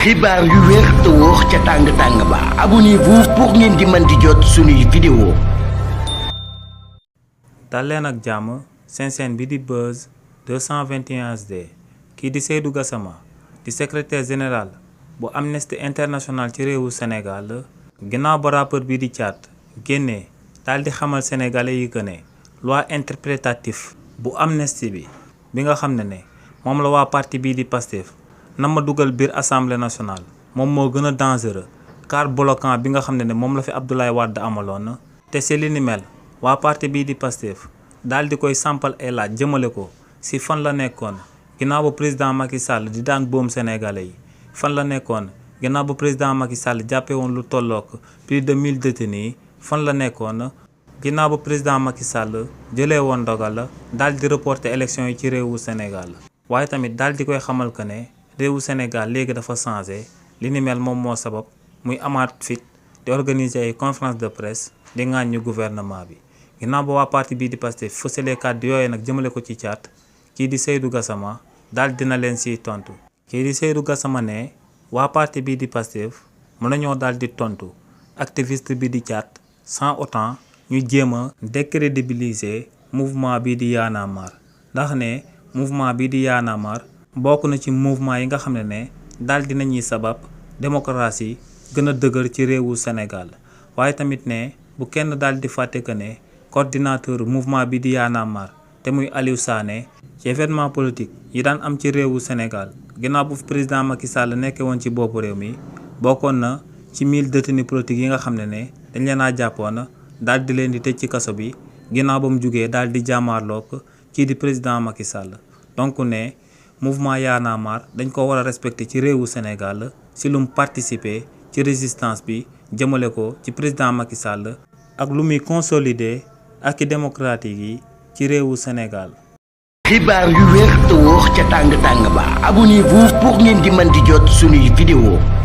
xibaar yu wér te wóor ca tàng ba abonnez-vous pour ngeen di mën di jot suñuy vidéo. dal leen ak jàmm seen chaîne bi di Buzz 221 HD kii di Seydou Gassama di secrétaire général bu Amnesty International ci réewu Sénégal ginnaaw ba rappeur bi di Thiat génnee daal di xamal sénégalais yi que ne loi interprétatif bu Amnesty bi nga xam ne moom la waa parti bii di Pastef na ma dugal biir assemblée nationale moom moo gën a dangereux car bloquant bi nga xam ne moom la fi Abdoulaye Wade amaloon te si li ni mel waa parti bii di Pastef daal di koy sampal ay laaj jëmale ko si fan la nekkoon ginnaaw ba président Macky Sall di daan boom sénégalais yi fan la nekkoon ginnaaw ba président Macky Sall jàppee woon lu tollook plus de 1000 détenus fan la nekkoon ginnaaw ba président Macky Sall jëlee woon ndogal daal di reporter élection yi ci réewu Sénégal waaye tamit daal di koy xamal que ne réewu Sénégal léegi dafa changé li ni mel moom moo sabab muy amaat fit di organiser ay conférence de presse di ŋàññu gouvernement bi ginnaaw ba waa parti bii di Pastef fësalee kàddu yooyu nag jëmale ko ci Thiat kii di Seydou Gassama daal dina leen siy tontu kii di Seydou Gassama ne waa parti bii di Pastef mën nañoo daal di tontu activiste bi di Thiat sans autant ñu jéem a décrédibiliser mouvement bii di Y'en a marre ndax ne mouvement bii di Y'en a marre bokk na ci mouvement yi nga xam ne daal dinañuy sabab démocratie gën a dëgër ci réewu Sénégal waaye tamit ne bu kenn daal di fàtte que ne coordinateur mouvement bi di Y'en a marre te muy Aliou Sané ci événement politique yi daan am ci réewu Sénégal ginnaaw bu président Macky Sall nekkee woon ci boppu réew mi bokkoon na ci 1000 détenus politiques yi nga xam ne dañ leen a jàppoon daal di leen di tëj ci kaso bi ginnaaw ba mu jugee daal di jàmmaarloog kii di président Macky Sall donc ne mouvement Y'en a marre dañ ko war a respecter ci réewu Sénégal si lu mu participer ci résistance bi jëmale ko ci président Macky Sall ak lu muy consolider ak i démocratique yi ci réewu Sénégal. xibaar yu wér te wóor ca tàng ba abonnez-vous pour ngeen di mën di jot suñuy vidéo.